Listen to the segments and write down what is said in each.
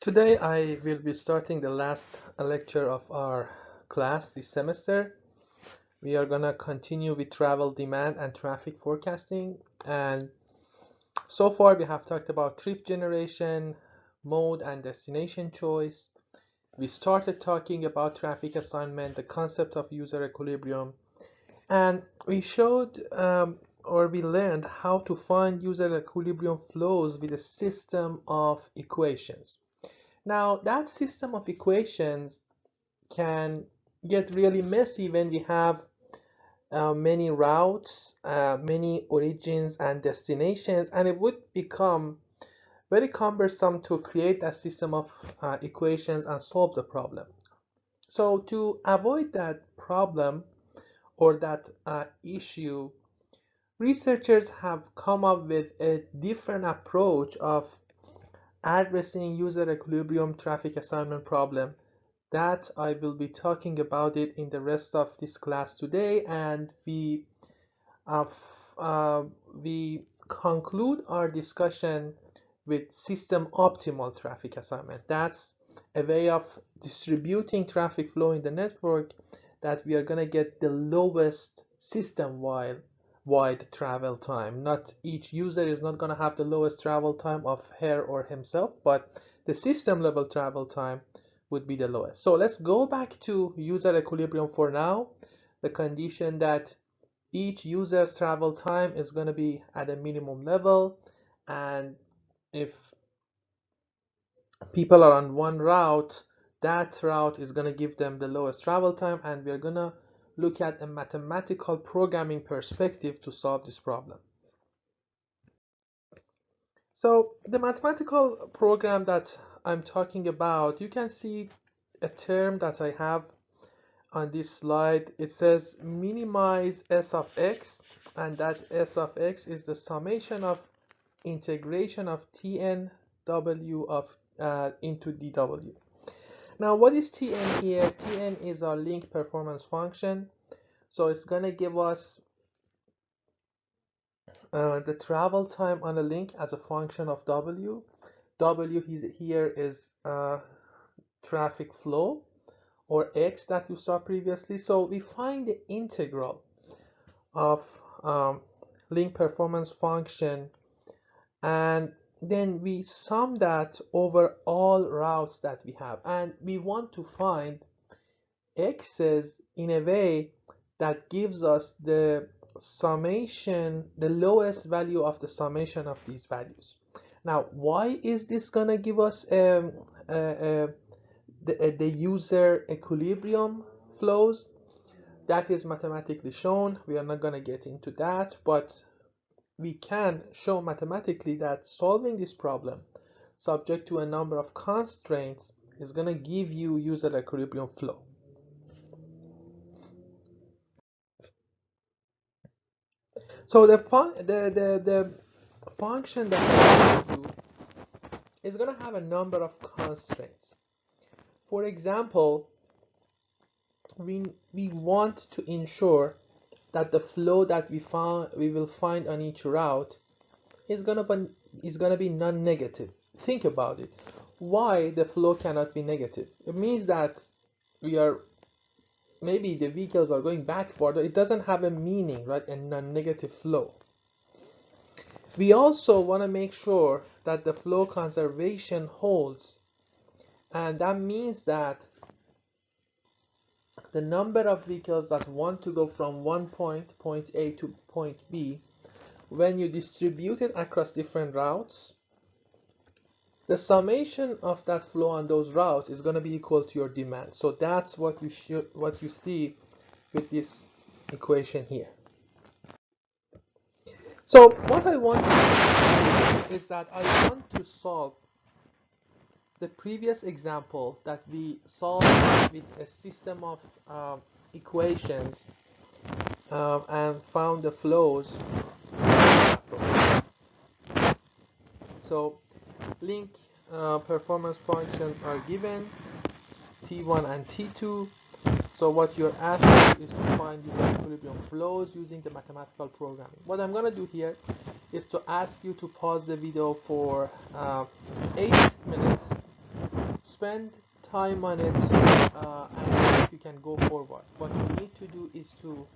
Today I will be starting the last lecture of our class this semester. We are going to continue with travel demand and traffic forecasting, and so far we have talked about trip generation, mode and destination choice. We started talking about traffic assignment, the concept of user equilibrium, and we showed or we learned how to find user equilibrium flows with a system of equations. Now, that system of equations can get really messy when we have many routes, many origins and destinations, and it would become very cumbersome to create a system of equations and solve the problem. So to avoid that problem or that issue, researchers have come up with a different approach of addressing user equilibrium traffic assignment problem that I will be talking about it in the rest of this class today, and uh, we conclude our discussion with system optimal traffic assignment. That's a way of distributing traffic flow in the network that we are going to get the lowest system-wide travel time. Not each user is not going to have the lowest travel time of her or himself, but the system level travel time would be the lowest. So let's go back to user equilibrium for now. The condition that each user's travel time is going to be at a minimum level, and if people are on one route, that route is going to give them the lowest travel time, and we're going to look at a mathematical programming perspective to solve this problem. So the mathematical program that I'm talking about, you can see a term that I have on this slide. It says minimize s of x, and that s of x is the summation of integration of Tn w of into dw. Now what is Tn here? Tn is our link performance function, so it's going to give us the travel time on a link as a function of w. W here is traffic flow, or x that you saw previously. So we find the integral of link performance function, and then we sum that over all routes that we have, and we want to find x's in a way that gives us the summation, the lowest value of the summation of these values. Now, why is this gonna give us the user equilibrium flows? That is mathematically shown. We are not gonna get into that, but we can show mathematically that solving this problem subject to a number of constraints is going to give you user equilibrium flow. So the function that we do is going to have a number of constraints. For example, we want to ensure that the flow that we will find on each route is gonna be non-negative. Think about it. Why the flow cannot be negative? It means that we are maybe the vehicles are going backward. It doesn't have a meaning, right? A non-negative flow. We also want to make sure that the flow conservation holds, and that means that the number of vehicles that want to go from point A to point B, when you distribute it across different routes, the summation of that flow on those routes is going to be equal to your demand. So that's what you see with this equation here. So what I want to do is that I want to solve the previous example that we solved with a system of equations and found the flows. So link performance functions are given, T1 and T2. So what you're asked is to find user equilibrium flows using the mathematical programming. What I'm going to do here is to ask you to pause the video for 8 minutes spend time on it and you can go forward. What you need to do is to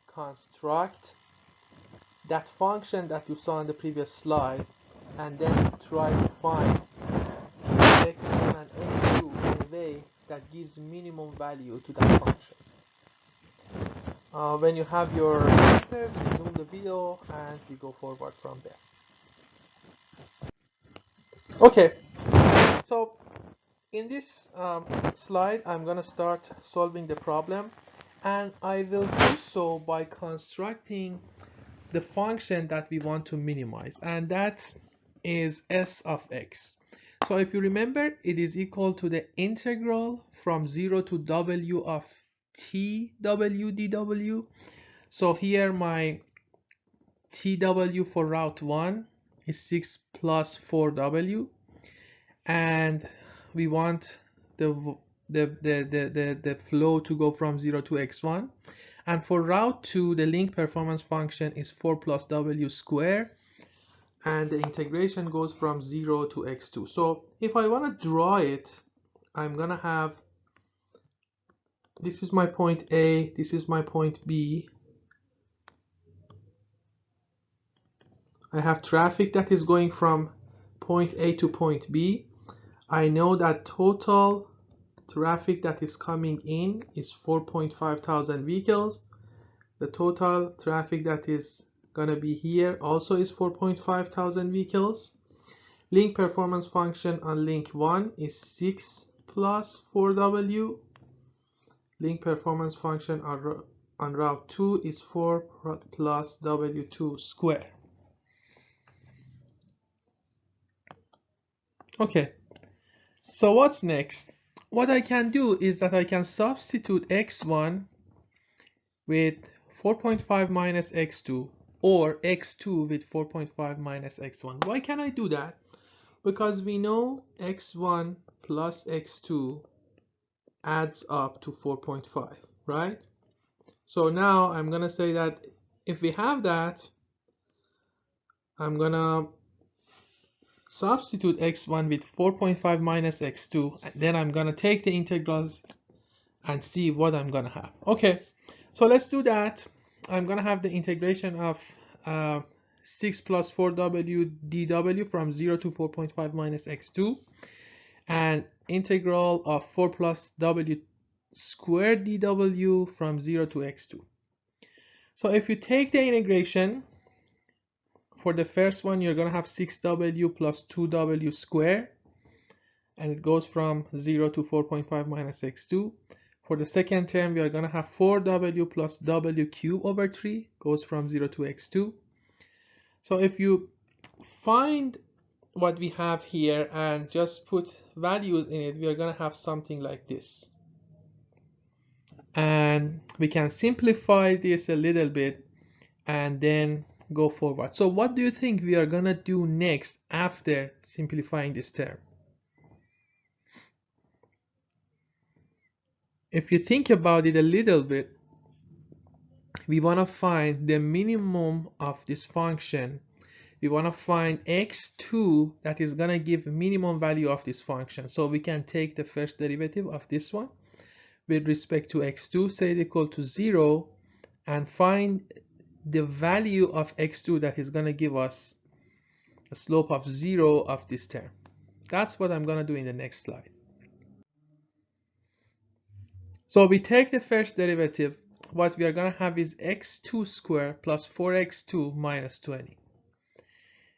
construct that function that you saw on the previous slide and then try to find x1 and x2 in a way that gives minimum value to that function. When you have your answers, resume the video and we go forward from there. Okay, so in this slide, I'm going to start solving the problem, and I will do so by constructing the function that we want to minimize, and that is s of x. So if you remember, it is equal to the integral from 0 to w of t w dw. So here my tw for route 1 is 6 plus 4w, and we want the flow to go from 0 to x1. And for route 2, the link performance function is 4 plus w squared, and the integration goes from 0 to x2. So if I want to draw it, I'm gonna have, this is my point A, this is my point B. I have traffic that is going from point A to point B. I know that total traffic that is coming in is 4.5 thousand vehicles. The total traffic that is gonna be here also is 4.5 thousand vehicles. Link performance function on link 1 is 6 plus 4w. Link performance function on route 2 is 4 plus w2 square. Okay, so what's next? What I can do is that I can substitute x1 with 4.5 minus x2, or x2 with 4.5 minus x1. Why can I do that? Because we know x1 plus x2 adds up to 4.5, right? So now I'm gonna say that if we have that, I'm gonna substitute x1 with 4.5 minus x2, and then I'm gonna take the integrals and see what I'm gonna have. Okay, so let's do that. I'm gonna have the integration of 6 plus 4w dw from 0 to 4.5 minus x2, and integral of 4 plus w squared dw from 0 to x2. So if you take the integration, for the first one, you're going to have 6w plus 2w squared, and it goes from 0 to 4.5 minus x2. For the second term, we are going to have 4w plus w cubed over 3, goes from 0 to x2. So if you find what we have here and just put values in it, we are going to have something like this. And we can simplify this a little bit and then go forward. So what do you think we are gonna do next after simplifying this term? If you think about it a little bit, we want to find the minimum of this function. We want to find x2 that is gonna give minimum value of this function. So we can take the first derivative of this one with respect to x2, set it equal to 0, and find the value of x2 that is going to give us a slope of 0 of this term. That's what I'm going to do in the next slide. So we take the first derivative. What we are going to have is x2 squared plus 4x2 minus 20.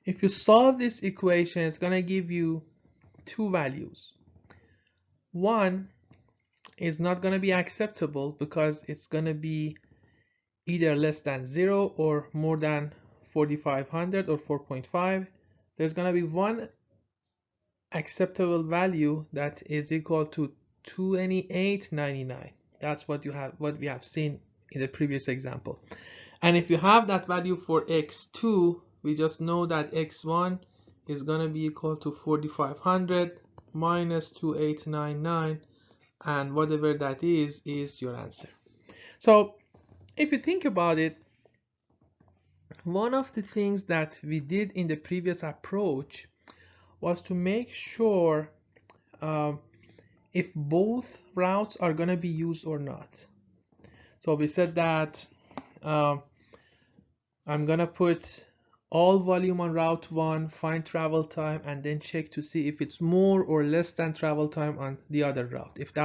If you solve this equation, it's going to give you two values. One is not going to be acceptable because it's going to be either less than 0 or more than 4500 or 4.5. There's going to be one acceptable value that is equal to 28.99. That's what we have seen in the previous example. And if you have that value for x2, we just know that x1 is going to be equal to 4500 minus 2899, and whatever that is your answer. So if you think about it, one of the things that we did in the previous approach was to make sure if both routes are going to be used or not. So we said that I'm going to put all volume on route 1, find travel time, and then check to see if it's more or less than travel time on the other route. If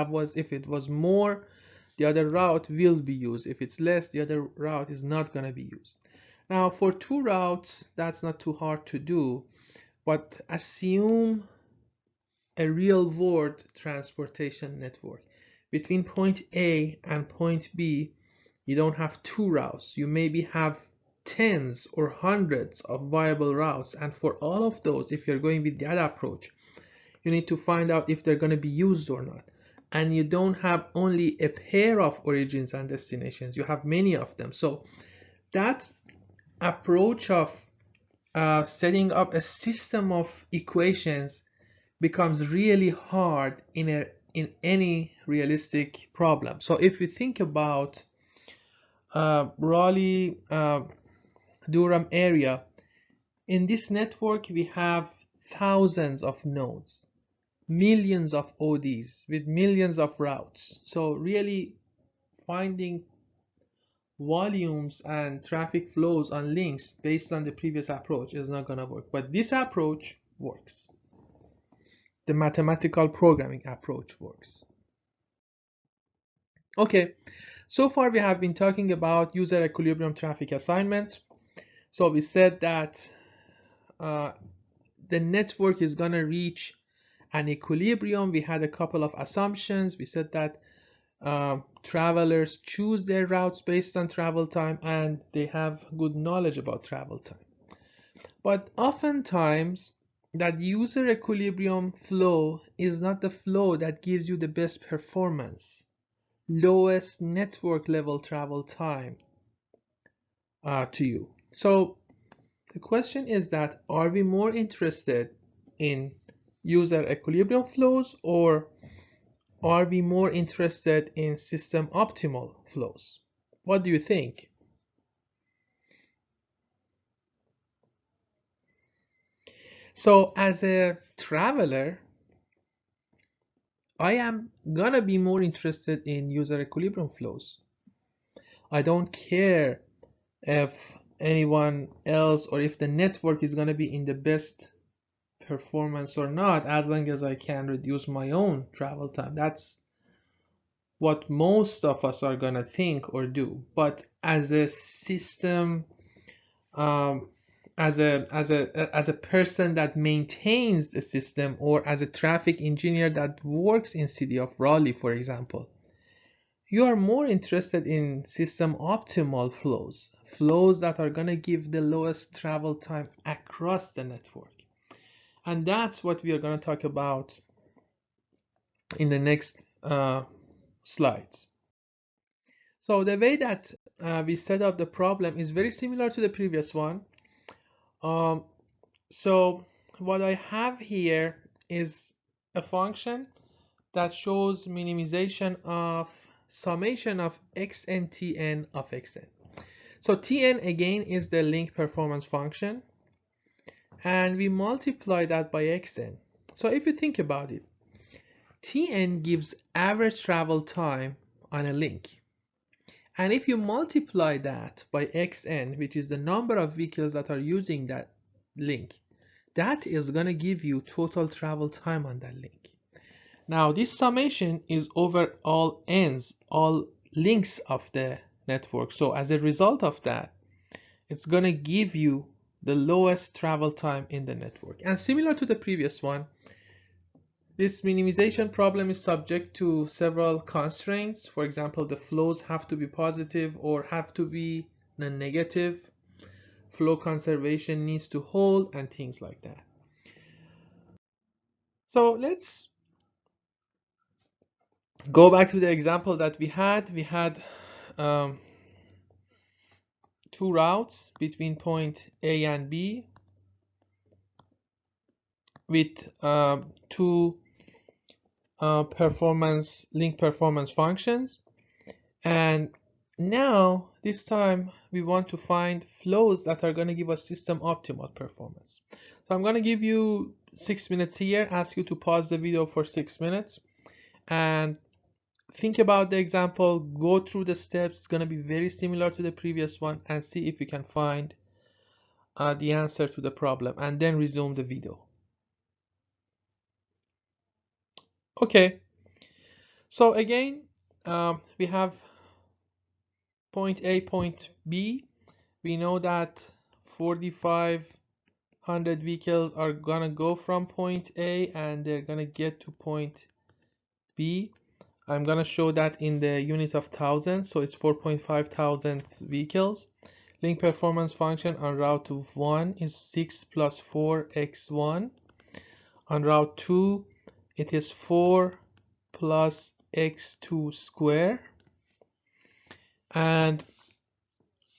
it was more, the other route will be used. If it's less, the other route is not going to be used. Now for 2 routes, that's not too hard to do, but assume a real world transportation network. Between point A and point B, you don't have 2 routes. You maybe have tens or hundreds of viable routes, and for all of those, if you're going with that approach, you need to find out if they're going to be used or not. And you don't have only a pair of origins and destinations, you have many of them. So that approach of setting up a system of equations becomes really hard in any realistic problem. So if you think about Raleigh Durham area, in this network we have thousands of nodes, millions of ODs with millions of routes. So really finding volumes and traffic flows on links based on the previous approach is not going to work, but this approach works. The mathematical programming approach works. Okay, so far we have been talking about user equilibrium traffic assignment. So we said that the network is going to reach an equilibrium. We had a couple of assumptions. We said that travelers choose their routes based on travel time and they have good knowledge about travel time. But oftentimes that user equilibrium flow is not the flow that gives you the best performance, lowest network level travel time to you. So the question is that, are we more interested in user equilibrium flows, or are we more interested in system optimal flows? What do you think? So as a traveler, I am gonna be more interested in user equilibrium flows. I don't care if anyone else or if the network is gonna be in the best performance or not, as long as I can reduce my own travel time. That's what most of us are gonna think or do. But as a system, as a person that maintains the system, or as a traffic engineer that works in city of Raleigh, for example, you are more interested in system optimal flows, flows that are gonna give the lowest travel time across the network. And that's what we are going to talk about in the next slides. So the way that we set up the problem is very similar to the previous one. So what I have here is a function that shows minimization of summation of xn tn of xn. So tn again is the link performance function, and we multiply that by xn. So if you think about it, Tn gives average travel time on a link. And if you multiply that by xn, which is the number of vehicles that are using that link, that is going to give you total travel time on that link. Now this summation is over all ends, all links of the network. So as a result of that, it's going to give you the lowest travel time in the network. And similar to the previous one, this minimization problem is subject to several constraints. For example, the flows have to be positive or have to be negative. Flow conservation needs to hold, and things like that. So let's go back to the example that we had. We had 2 routes between point A and B with 2 link performance functions, and now this time we want to find flows that are going to give us system optimal performance. So I'm going to give you 6 minutes here, ask you to pause the video for 6 minutes, and think about the example, go through the steps. It's going to be very similar to the previous one, and see if you can find the answer to the problem, and then resume the video. Okay, so again, we have point A, point B. We know that 4,500 vehicles are gonna go from point A and they're gonna get to point B. I'm gonna show that in the unit of thousands, so it's 4.5 thousand vehicles. Link performance function on route 1 is 6 plus 4x1. On route 2, it is 4 plus x2 square. And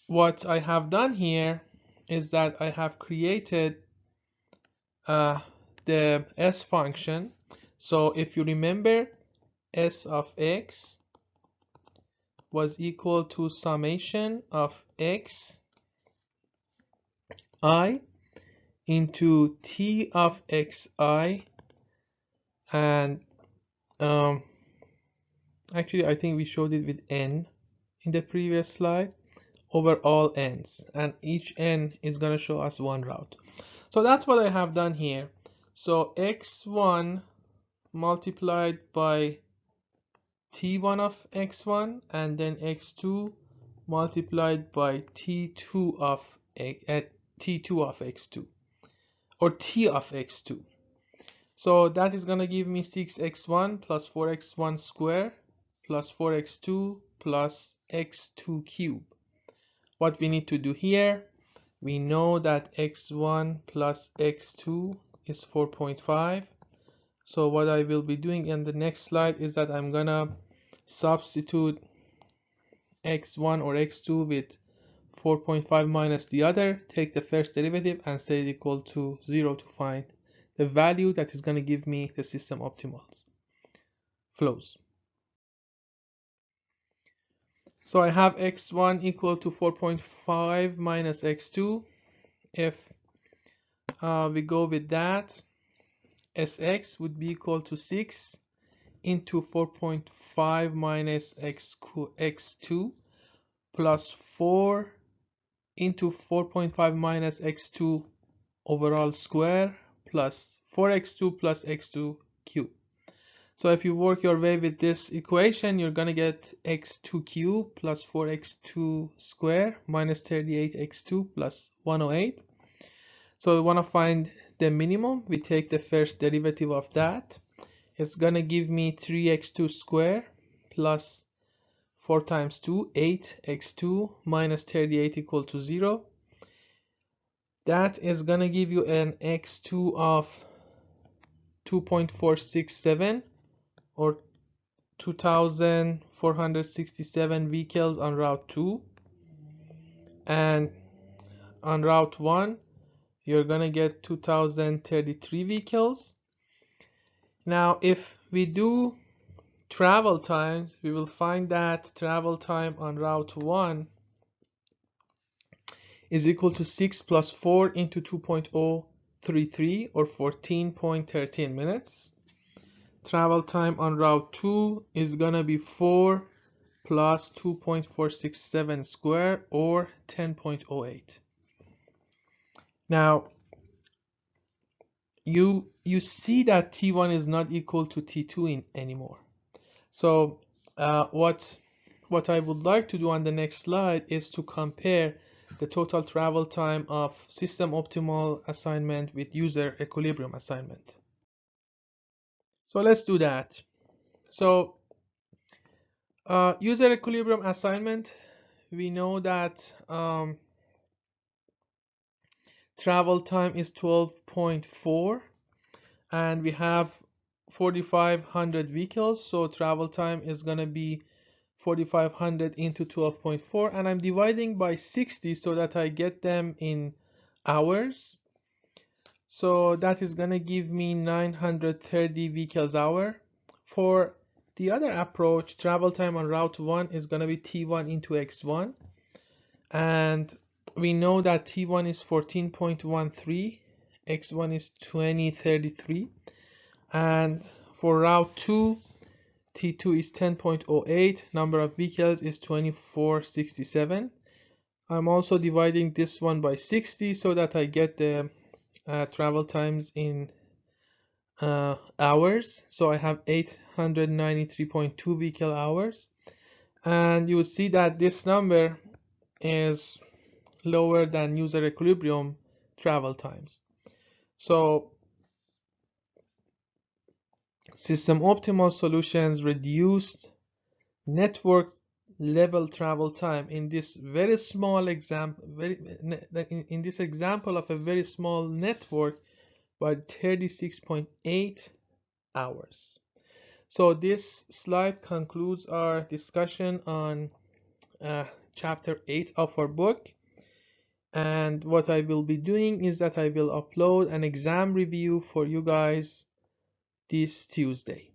what I have done here is that I have created the s function. So if you remember, s of x was equal to summation of x I into t of xi, and actually I think we showed it with n in the previous slide, over all n's, and each n is going to show us one route. So that's what I have done here. So x1 multiplied by t1 of x1, and then x2 multiplied by t2 of x2, or t of x2. So that is going to give me 6x1 plus 4x1 square plus 4x2 plus x2 cube. What we need to do here, we know that x1 plus x2 is 4.5. So what I will be doing in the next slide is that I'm gonna substitute x1 or x2 with 4.5 minus the other, take the first derivative and set it equal to 0 to find the value that is going to give me the system optimal flows. So I have x1 equal to 4.5 minus x2. If we go with that, sx would be equal to 6 into 4.5 minus x2 plus 4 into 4.5 minus x2 overall square plus 4x2 plus x2 cube. So if you work your way with this equation, you're going to get x2 cube plus 4x2 square minus 38x2 plus 108. So we want to find the minimum. We take the first derivative of that. It's going to give me 3x2 square plus 4 times 2, 8x2 minus 38 equal to 0. That is going to give you an x2 of 2.467, or 2,467 vehicles on route 2. And on route 1, you're going to get 2,033 vehicles. Now, if we do travel times, we will find that travel time on route 1 is equal to 6 plus 4 into 2.033, or 14.13 minutes. Travel time on route 2 is gonna be 4 plus 2.467 square, or 10.08. Now you see that T1 is not equal to T2 anymore. So what I would like to do on the next slide is to compare the total travel time of system optimal assignment with user equilibrium assignment. So let's do that. So user equilibrium assignment, we know that travel time is 12.4, and we have 4,500 vehicles, so travel time is going to be 4,500 into 12.4, and I'm dividing by 60 so that I get them in hours. So that is going to give me 930 vehicles hour. For the other approach, travel time on route 1 is going to be T1 into X1, and we know that T1 is 14.13, X1 is 2033, and for route 2 T2 is 10.08, number of vehicles is 2467. I'm also dividing this one by 60 so that I get the travel times in hours. So I have 893.2 vehicle hours, and you will see that this number is lower than user equilibrium travel times. So system optimal solutions reduced network level travel time in this very small example, in this example of a very small network, by 36.8 hours. So this slide concludes our discussion on chapter 8 of our book. And what I will be doing is that I will upload an exam review for you guys this Tuesday.